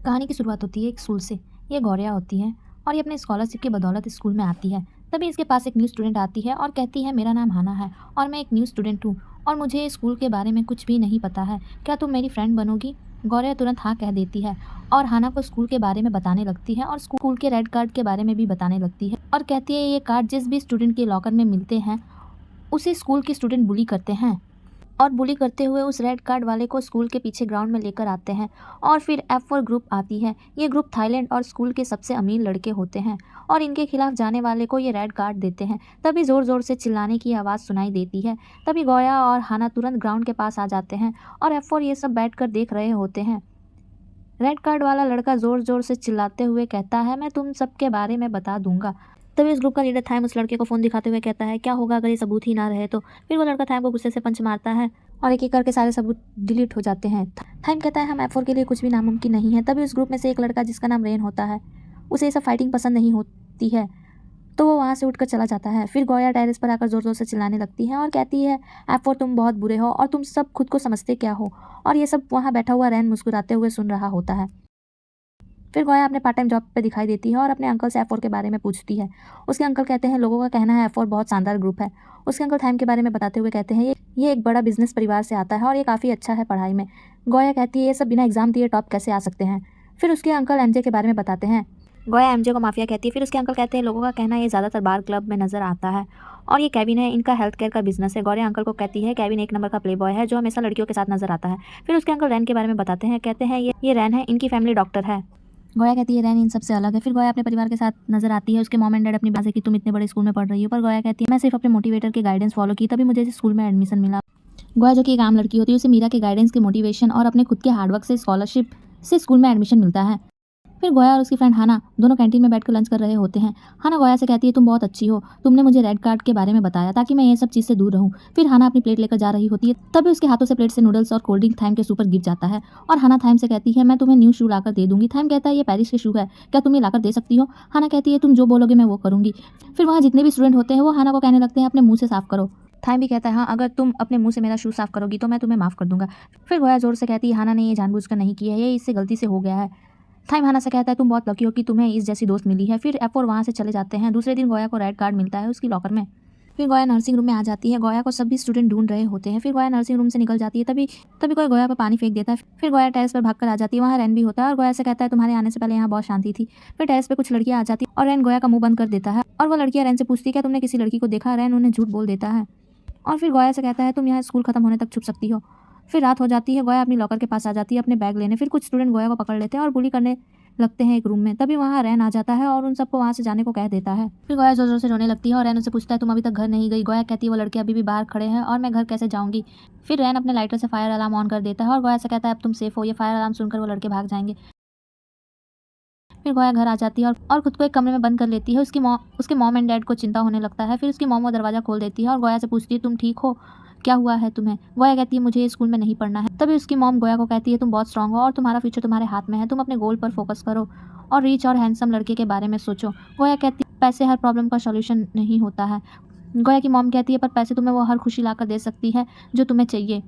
कहानी की शुरुआत होती है एक स्कूल से। ये गौरिया होती है और ये अपने स्कॉलरशिप की बदौलत स्कूल में आती है। तभी इसके पास एक न्यू स्टूडेंट आती है और कहती है, मेरा नाम हाना है और मैं एक न्यू स्टूडेंट हूँ और मुझे स्कूल के बारे में कुछ भी नहीं पता है। क्या तुम मेरी फ्रेंड बनोगी? गौरिया तुरंत हाँ कह देती है और हाना को स्कूल के बारे में बताने लगती है और स्कूल के रेड कार्ड के बारे में भी बताने लगती है और कहती है ये कार्ड जिस भी स्टूडेंट के लॉकर में मिलते हैं उसे स्कूल के स्टूडेंट बुली करते हैं और बुली करते हुए उस रेड कार्ड वाले को स्कूल के पीछे ग्राउंड में लेकर आते हैं। और फिर F4 ग्रुप आती है। ये ग्रुप थाईलैंड और स्कूल के सबसे अमीर लड़के होते हैं और इनके खिलाफ जाने वाले को ये रेड कार्ड देते हैं। तभी ज़ोर ज़ोर से चिल्लाने की आवाज़ सुनाई देती है। तभी गोया और हाना तुरंत ग्राउंड के पास आ जाते हैं और F4 ये सब बैठकर देख रहे होते हैं। रेड कार्ड वाला लड़का ज़ोर ज़ोर से चिल्लाते हुए कहता है, मैं तुम सबके बारे में बता दूंगा। तभी उस ग्रुप का लीडर थाइम उस लड़के को फ़ोन दिखाते हुए कहता है, क्या होगा अगर ये सबूत ही ना रहे तो? फिर वो लड़का थाइम को गुस्से से पंच मारता है और एक एक करके सारे सबूत डिलीट हो जाते हैं। थाइम कहता है, हम F4 के लिए कुछ भी नामुमकिन नहीं है। तभी उस ग्रुप में से एक लड़का जिसका नाम रेन होता है, उसे ये सब फाइटिंग पसंद नहीं होती है तो वो वहाँ से उठकर चला जाता है। फिर गोया टेरेस पर आकर ज़ोर ज़ोर से चिल्लाने लगती है और कहती है, F4 तुम बहुत बुरे हो और तुम सब खुद को समझते क्या हो? और ये सब वहाँ बैठा हुआ रैन मुस्कुराते हुए सुन रहा होता है। फिर गोया अपने पार्ट टाइम जॉब पे दिखाई देती है और अपने अंकल से F4 के बारे में पूछती है। उसके अंकल कहते हैं, लोगों का कहना है F4 बहुत शानदार ग्रुप है। उसके अंकल थाइम के बारे में बताते हुए कहते हैं, ये एक बड़ा बिजनेस परिवार से आता है और ये काफ़ी अच्छा है पढ़ाई में। गोया कहती है, ये सब बिना एग्जाम दिए टॉप कैसे आ सकते हैं? फिर उसके अंकल MJ के बारे में बताते हैं। गोया MJ को माफिया कहती है। फिर उसके अंकल कहते हैं, लोगों का कहना है ये ज़्यादातर बार क्लब में नज़र आता है और ये केविन है, इनका हेल्थ केयर का बिजनेस है। गोया अंकल को कहती है, केविन एक नंबर का प्ले बॉय है जो हमेशा लड़कियों के साथ नजर आता है। फिर उसके अंकल रैन के बारे में बताते हैं, कहते हैं ये रैन है, इनकी फैमिली डॉक्टर है। गोया कहती है, रैन इन सबसे अलग है। फिर गोया अपने परिवार के साथ नजर आती है। उसके मॉम एंड डैड अपनी बात है कि तुम इतने बड़े स्कूल में पढ़ रही हो, पर गोया कहती है, मैं सिर्फ अपने मोटिवेटर के गाइडेंस फॉलो की तभी मुझे इस स्कूल में एडमिशन मिला। गोया जो कि एक आम लड़की होती है, उसे मीरा के गाइडेंस के मोटिवेशन और अपने खुद के हार्डवर्क से स्कॉलरशिप से स्कूल में एडमिशन मिलता है। फिर गोया और उसकी फ्रेंड हाना दोनों कैंटीन में बैठकर लंच कर रहे होते हैं। हाना गोया से कहती है, तुम बहुत अच्छी हो, तुमने मुझे रेड कार्ड के बारे में बताया ताकि मैं ये सब चीज़ से दूर रहूं। फिर हाना अपनी प्लेट लेकर जा रही होती है, तभी उसके हाथों से प्लेट से नूडल्स और कोल्ड ड्रिंक थाइम के ऊपर गिर जाता है और हाना थाइम से कहती है, मैं तुम्हें न्यू शू लाकर दे दूंगी। थाइम कहता है, ये पेरिस के शू है, क्या तुम ये लाकर दे सकती हो? हाना कहती है, तुम जो बोलोगे मैं वो करूंगी। फिर वहाँ जितने भी स्टूडेंट होते हैं वो हाना को कहने लगते हैं, अपने मुंह से साफ करो। थाइम भी कहता है, हाँ अगर तुम अपने मुंह से मेरा शू साफ करोगी तो मैं तुम्हें माफ़ कर दूंगा। फिर गोया जोर से कहती है, हाना ने ये जानबूझकर नहीं किया है, ये इससे गलती से हो गया है। थाइम हाना से कहता है, तुम बहुत लकी हो कि तुम्हें इस जैसी दोस्त मिली है। फिर F4 वहाँ से चले जाते हैं। दूसरे दिन गोया को रेड कार्ड मिलता है उसकी लॉकर में। फिर गोया नर्सिंग रूम में आ जाती है। गोया को सभी स्टूडेंट ढूंढ रहे होते हैं। फिर गोया नर्सिंग रूम से निकल जाती है। तभी तभी कोई गोया पर पानी फेंक देता है। फिर गोया टेरेस पर भागकर आ जाती है। वहाँ रैन भी होता है और गोया से कहता है, तुम्हारे आने से पहले यहाँ बहुत शांति थी। फिर टेरेस पे कुछ लड़कियाँ आ जाती और रैन गोया का मुंह बंद कर देता है और वो लड़कियाँ रैन से पूछती है, क्या तुमने किसी लड़की को देखा? रैन उन्हें झूठ बोल देता है और फिर गोया से कहता है, तुम यहाँ स्कूल खत्म होने तक छुप सकती हो। फिर रात हो जाती है। गोया अपनी लॉकर के पास आ जाती है अपने बैग लेने। फिर कुछ स्टूडेंट गोया को पकड़ लेते हैं और बुली करने लगते हैं एक रूम में। तभी वहाँ रैन आ जाता है और उन सबको वहाँ से जाने को कह देता है। फिर गोया जोर जोर से रोने लगती है और रैन उसे पूछता है, तुम अभी तक घर नहीं गई? गोया कहती है, वो लड़के अभी भी बाहर खड़े हैं और मैं घर कैसे जाऊंगी? फिर रैन अपने लाइटर से फायर अलार्म ऑन कर देता है और गोया से कहता है, अब तुम सेफ हो। ये फायर अलार्म सुनकर वो लड़के भाग जाएंगे। फिर गोया घर आ जाती है और खुद को एक कमरे में बंद कर लेती है। उसके मॉम एंड डैड को चिंता होने लगता है। फिर उसकी मॉम वो दरवाज़ा खोल देती है और गोया से पूछती है, तुम ठीक हो? क्या हुआ है तुम्हें? गोया कहती है, मुझे स्कूल में नहीं पढ़ना है। तभी उसकी मॉम गोया को कहती है, तुम बहुत स्ट्रांग हो और तुम्हारा फ्यूचर तुम्हारे हाथ में है, तुम अपने गोल पर फोकस करो और रिच और हैंडसम लड़के के बारे में सोचो। गोया कहती है, पैसे हर प्रॉब्लम का सॉल्यूशन नहीं होता है। गोया की मॉम कहती है, पर पैसे तुम्हें वो हर खुशी लाकर दे सकती है जो तुम्हें चाहिए।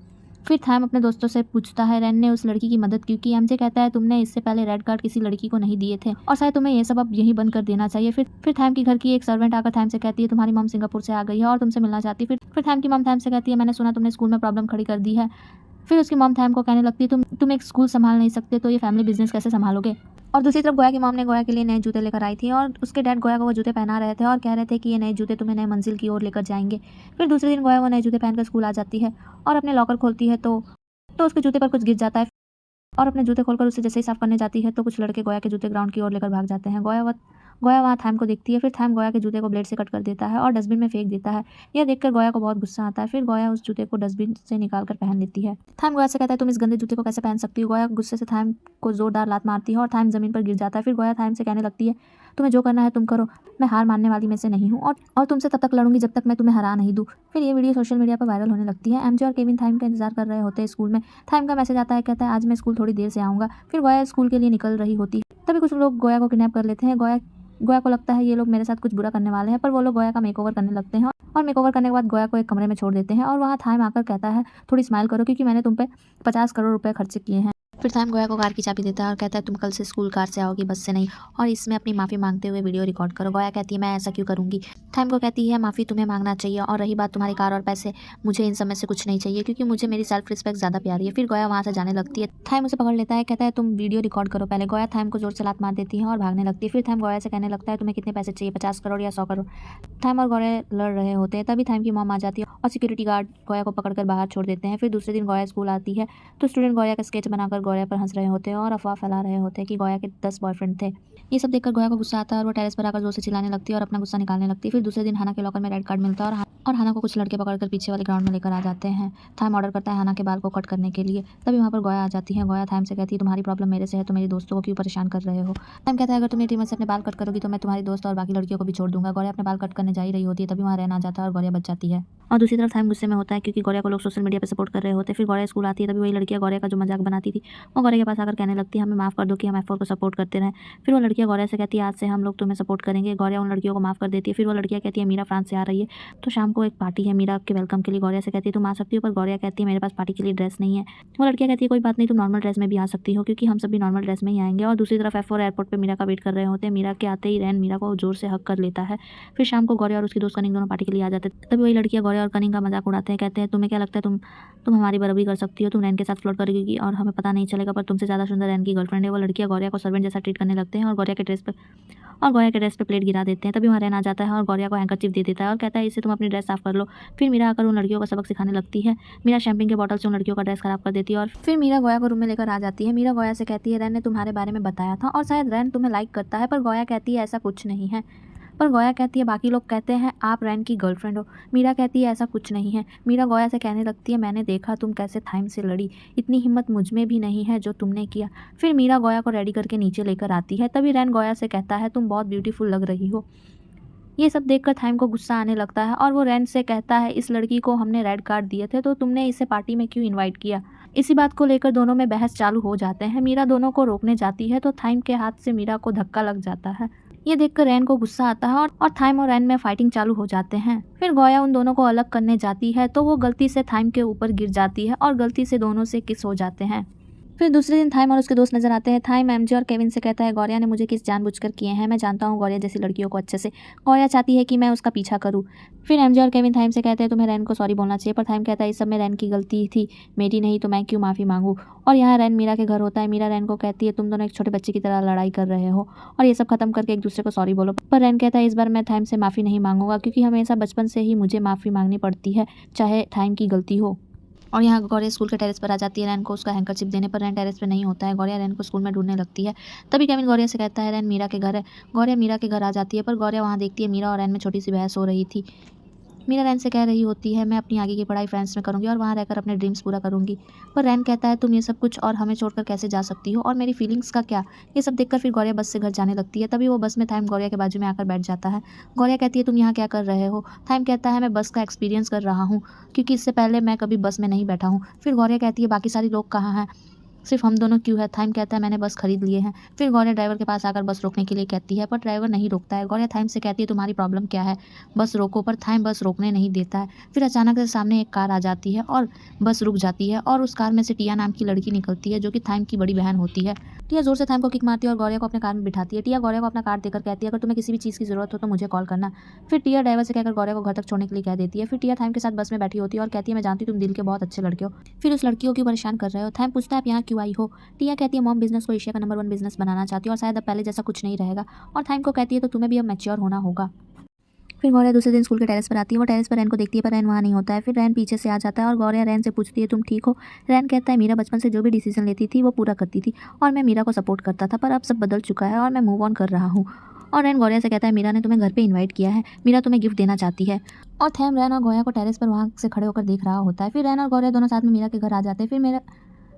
फिर थाइम अपने दोस्तों से पूछता है, रैन ने उस लड़की की मदद क्योंकि MJ कहता है, तुमने इससे पहले रेड कार्ड किसी लड़की को नहीं दिए थे और शायद तुम्हें ये सब अब यहीं बंद कर देना चाहिए। फिर थाइम की घर की एक सर्वेंट आकर थाइम से कहती है, तुम्हारी मॉम सिंगापुर से आ गई है और तुमसे मिलना चाहती है। फिर थाइम की मॉम थाइम से कहती है, मैंने सुना तुमने स्कूल में प्रॉब्लम खड़ी कर दी है। फिर उसकी मॉम थाइम को कहने लगती है, तुम एक स्कूल संभाल नहीं सकते तो ये फैमिली बिजनेस कैसे संभालोगे? और दूसरी तरफ गोया की मॉम ने गोया के लिए नए जूते लेकर आई थी और उसके डैड गोया को वो जूते पहना रहे थे और कह रहे थे कि ये नए जूते तुम्हें नए मंजिल की ओर लेकर जाएंगे। फिर दूसरे दिन गोया वो नए जूते पहनकर स्कूल आ जाती है और अपने लॉकर खोलती है तो उसके जूते पर कुछ गिर जाता है और अपने जूते खोलकर उसे जैसे ही साफ करने जाती है तो कुछ लड़के गोया के जूते ग्राउंड की ओर लेकर भाग जाते हैं। गोया वहाँ थाइम को देखती है। फिर थाइम गोया के जूते को ब्लेड से कट कर देता है और डस्टबिन में फेंक देता है। यह देखकर गोया को बहुत गुस्सा आता है। फिर गोया उस जूते को डस्टबिन से निकाल कर पहन लेती है। थाइम गोया से कहता है, तुम इस गंदे जूते को कैसे पहन सकती हो? गोया गुस्से से थाइम को जोरदार लात मारती है और थाइम जमीन पर गिर जाता है। फिर गोया थाइम से कहने लगती है, तुम्हें जो करना है तुम करो, मैं हार मानने वाली में से नहीं हूँ और तुमसे तब तक लड़ूंगी जब तक मैं तुम्हें हरा नहीं दूँ। फिर ये वीडियो सोशल मीडिया पर वायरल होने लगती है। MJ और केविन थाइम का इंतजार कर रहे होते हैं स्कूल में। थाइम का मैसेज आता है, कहता है, आज मैं स्कूल थोड़ी देर से आऊँगा। फिर गोया स्कूल के लिए निकल रही होती है। तभी कुछ लोग गोया को किडनैप कर लेते हैं। गोया को लगता है ये लोग मेरे साथ कुछ बुरा करने वाले हैं, पर वो लोग गोया का मेकओवर करने लगते हैं और मेकओवर करने के बाद गोया को एक कमरे में छोड़ देते हैं और वहाँ थाइम आकर कहता है, थोड़ी स्माइल करो क्योंकि मैंने तुम पे 50 करोड़ रुपए खर्च किए हैं। फिर थैम गोया को कार की चाबी देता है और कहता है तुम कल से स्कूल कार से आओगी, बस से नहीं, और इसमें अपनी माफ़ी मांगते हुए वीडियो रिकॉर्ड करो। गोया कहती है मैं ऐसा क्यों करूँगी। थैम को कहती है माफ़ी तुम्हें मांगना चाहिए, और रही बात तुम्हारी कार और पैसे, मुझे इन सब में से कुछ नहीं चाहिए, क्योंकि मुझे मेरी सेल्फ रिस्पेक्ट ज़्यादा प्यारी है। फिर गोया वहाँ से जाने लगती है। थैम उसे पकड़ लेता है, कहता है तुम वीडियो रिकॉर्ड करो पहले। गोया थैम को जोर से लात मार देती है और भागने लगती है। फिर थैम गोया से कहने लगता है तुम्हें कितने पैसे चाहिए, 50 करोड़ या 100 करोड़। थैम और गोया लड़ रहे होते हैं, तभी थैम की मॉम आ जाती है और सिक्योरिटी गार्ड गोया को पकड़कर बाहर छोड़ देते हैं। फिर दूसरे दिन गोया स्कूल आती है तो स्टूडेंट गोया का स्केच बनाकर गोया पर हंस रहे होते हैं और अफवाह फैला रहे होते हैं कि गोया के 10 बॉयफ्रेंड थे। ये सब देखकर गोया को गुस्सा आता है और वो टेरेस पर आकर जोर से चिल्लाने लगती है और अपना गुस्सा निकालने लगती है। फिर दूसरे दिन हाना के लॉकर में रेड कार्ड मिलता है और हाना को कुछ लड़के पकड़कर पीछे वाले ग्राउंड में लेकर आ जाते हैं। थैम ऑर्डर करता है हाना के बाल को कट करने के लिए, तभी वहाँ पर गोया आ जाती है। गोया थैम से कहती है तुम्हारी प्रॉब्लम मेरे से है तो मेरे दोस्तों को क्यों परेशान कर रहे हो। थैम कहता है अगर तुम मेरी टीम से अपने बाल कट करोगी तो मैं तुम्हारी दोस्त और बाकी लड़कियों को भी छोड़ दूंगा। गोया अपने बाल कट करने जा ही रही होती है, तभी वहाँ रहना आ जाता है और गोया बच जाती है। और दूसरी तरफ थैम गुस्से में होता है क्योंकि गोया को लोग सोशल मीडिया पर सपोर्ट कर रहे होते हैं। फिर गोया स्कूल आती है, तभी वही लड़कियां गोया का जो मजाक बनाती थी वो गोया के पास आकर कहने लगती है हमें माफ़ कर दो कि हम F4 को सपोर्ट करते रहें। फिर वो लड़कियां गोया से कहती है आज से हम लोग तुम्हें सपोर्ट करेंगे। गोया उन लड़कियों को माफ़ कर देती है। फिर वो लड़कियां कहती है मीरा फ्रांस से आ रही है तो शाम को एक पार्टी है, मीरा आपके वेलकम के लिए गोया से कहती है तुम आ सकती हो, पर गोया कहती है मेरे पास पार्टी के लिए ड्रेस नहीं है। वो लड़कियां कहती है कोई बात नहीं, तुम नॉर्मल ड्रेस में भी आ सकती हो क्योंकि हम सभी नॉर्मल ड्रेस में ही आएंगे। और दूसरी तरफ F4 एयरपोर्ट पर मीरा का वेट कर रहे होते हैं। मीरा के आते ही रैन मीरा को जोर से हक कर लेता है। फिर शाम को गोया और उसकी दोस्त कनिंग दोनों पार्टी के लिए आ जाते हैं, तभी वही लड़कियां गोया और कनिंग का मजाक उड़ाते हैं। कहते हैं तुम्हें क्या लगता है तुम हमारी बराबरी कर सकती हो, तुम रैन के साथ फ्लर्ट करोगी और हमें पता नहीं चलेगा, पर तुमसे ज़्यादा सुंदर रैन की गर्लफ्रेंड है। वो लड़कियां गोया को सर्वेंट जैसा ट्रीट करने लगते हैं और गोया के ड्रेस पे प्लेट गिरा देते हैं। तभी वहाँ रैन आ जाता है और गोया को हैंकरचीफ दे देता है और कहता है इससे तुम अपनी ड्रेस साफ कर लो। फिर मीरा आकर उन लड़कियों को सबक सिखाने लगती है। मीरा शैम्पेन के बॉटल से उन लड़कियों का ड्रेस खराब कर देती है और फिर मीरा गोया को रूम में लेकर आ जाती है। मीरा गोया से कहती है रैन ने तुम्हारे बारे में बताया था और शायद रैन तुम्हें लाइक करता है, पर गोया कहती है ऐसा कुछ नहीं है। पर गोया कहती है बाकी लोग कहते हैं आप रैन की गर्लफ्रेंड हो। मीरा कहती है ऐसा कुछ नहीं है। मीरा गोया से कहने लगती है मैंने देखा तुम कैसे थाइम से लड़ी, इतनी हिम्मत मुझ में भी नहीं है जो तुमने किया। फिर मीरा गोया को रेडी करके नीचे लेकर आती है, तभी रैन गोया से कहता है तुम बहुत ब्यूटीफुल लग रही हो। ये सब देखकर थाइम को गुस्सा आने लगता है और वो रैन से कहता है इस लड़की को हमने रेड कार्ड दिए थे तो तुमने इसे पार्टी में क्यों इनवाइट किया। इसी बात को लेकर दोनों में बहस चालू हो जाते हैं। मीरा दोनों को रोकने जाती है तो थाइम के हाथ से मीरा को धक्का लग जाता है। ये देखकर रैन को गुस्सा आता है और थाइम और रैन में फाइटिंग चालू हो जाते हैं। फिर गोया उन दोनों को अलग करने जाती है तो वो गलती से थाइम के ऊपर गिर जाती है और गलती से दोनों से किस हो जाते हैं। फिर दूसरे दिन थाइम और उसके दोस्त नजर आते हैं। थाइम एमजे और केविन से कहता है गौरिया ने मुझे किस जानबूझकर किए हैं, मैं जानता हूँ गौरिया जैसी लड़कियों को अच्छे से, गौरिया चाहती है कि मैं उसका पीछा करूँ। फिर एमजे और केविन थाइम से कहते हैं तुम्हें रैन को सॉरी बोलना चाहिए, पर थाइम कहता है इस सब में रैन की गलती थी, मेरी नहीं, तो मैं क्यों माफ़ी मांगूँ। और यहाँ रैन मीरा के घर होता है। मीरा रैन को कहती है तुम दोनों एक छोटे बच्चे की तरह लड़ाई कर रहे हो और ये सब खत्म करके एक दूसरे को सॉरी बोलो। पर रैन कहता है इस बार मैं थाइम से माफ़ी नहीं मांगूंगा क्योंकि हमेशा बचपन से ही मुझे माफ़ी मांगनी पड़ती है चाहे थाइम की गलती हो। और यहाँ गौरिया स्कूल के टेरेस पर आ जाती है रैन को उसका हैंकरचीफ देने पर। रैन टेरेस पे नहीं होता है। गौरिया रैन को स्कूल में ढूंढने लगती है, तभी केविन गौरिया से कहता है रैन मीरा के घर है। गौरिया मीरा के घर आ जाती है पर गौरिया वहाँ देखती है मीरा और रैन में छोटी सी बहस हो रही थी। मीरा रैन से कह रही होती है मैं अपनी आगे की पढ़ाई फ्रांस में करूँगी और वहाँ रहकर अपने ड्रीम्स पूरा करूँगी, पर रैन कहता है तुम ये सब कुछ और हमें छोड़कर कैसे जा सकती हो और मेरी फीलिंग्स का क्या। ये सब देखकर फिर गौरिया बस से घर जाने लगती है। तभी वो बस में थाइम गौरिया के बाजू में आकर बैठ जाता है। गौरिया कहती है तुम यहाँ क्या कर रहे हो। थाइम कहता है मैं बस का एक्सपीरियंस कर रहा हूँ क्योंकि इससे पहले मैं कभी बस में नहीं बैठा हूँ। फिर गौरिया कहती है बाकी सारे लोग कहाँ हैं, सिर्फ हम दोनों क्यों है। थाइम कहता है मैंने बस खरीद लिए हैं। फिर गौरिया ड्राइवर के पास आकर बस रोकने के लिए कहती है पर ड्राइवर नहीं रोकता है। गौरिया थाइम से कहती है तुम्हारी प्रॉब्लम क्या है, बस रोको, पर थाइम बस रोकने नहीं देता है। फिर अचानक से सामने एक कार आ जाती है और बस रुक जाती है और उस कार में से टिया नाम की लड़की निकलती है जो कि थाइम की बड़ी बहन होती है। टिया जोर से थाइम को किक मारती है और गौरिया को अपने कार में बिठाती है। टिया गौरिया को अपना कार देकर कहती है अगर तुम्हें किसी भी चीज़ की जरूरत हो तो मुझे कॉल करना। फिर टिया ड्राइवर से कहकर गौरिया को घर तक छोड़ने के लिए कह देती है। फिर टिया थाइम के साथ बस में बैठी होती है और कहती है मैं जानती हूँ तुम दिल के बहुत अच्छे लड़के हो, फिर उस लड़की को क्यों परेशान कर रहे हो। थाइम पूछता है आप यहाँ क्यों आई हो। टिया कहती है मॉम बिजनेस को एशिया का नंबर 1 बिजनेस बनाना चाहती है और शायद अब पहले जैसा कुछ नहीं रहेगा। और थाइम को कहती है तो तुम्हें भी अब मैच्योर होना होगा। फिर गौरिया दूसरे दिन स्कूल के टेरेस पर आती है। वो टेरेस पर रैन को देखती है पर रैन वहाँ नहीं होता है। फिर रैन पीछे से आ जाता है और गौरिया रैन से पूछती है तुम ठीक हो। रैन कहता है मीरा बचपन से जो भी डिसीजन लेती थी वो पूरा करती थी और मैं मीरा को सपोर्ट करता था, पर अब सब बदल चुका है और मैं मूव ऑन कर रहा हूँ। और रैन गौरिया से कहता है मीरा ने तुम्हें घर पे इनवाइट किया है, मीरा तुम्हें गिफ्ट देना चाहती है। और थैम रैन और गौरिया को टेरेस पर वहाँ से खड़े होकर देख रहा होता है। फिर रैन और गौरिया दोनों साथ में मीरा के घर आ जाते हैं।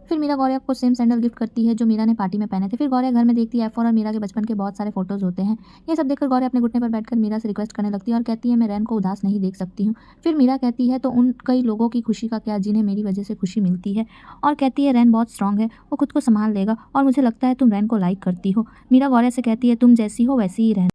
फिर मीरा गौरिया को सेम सैंडल गिफ्ट करती है जो मीरा ने पार्टी में पहने थे। फिर गौरिया घर में देखती है F4 और मीरा के बचपन के बहुत सारे फोटोज होते हैं। ये सब देखकर गौरिया अपने घुटने पर बैठकर मीरा से रिक्वेस्ट करने लगती है और कहती है मैं रैन को उदास नहीं देख सकती हूँ। फिर मीरा कहती है तो उन कई लोगों की खुशी का क्या जिन्हें मेरी वजह से खुशी मिलती है, और कहती है रैन बहुत स्ट्रांग है, वो खुद को संभाल लेगा और मुझे लगता है तुम रैन को लाइक करती हो। मीरा गौरिया से कहती है तुम जैसी हो वैसी ही रहना।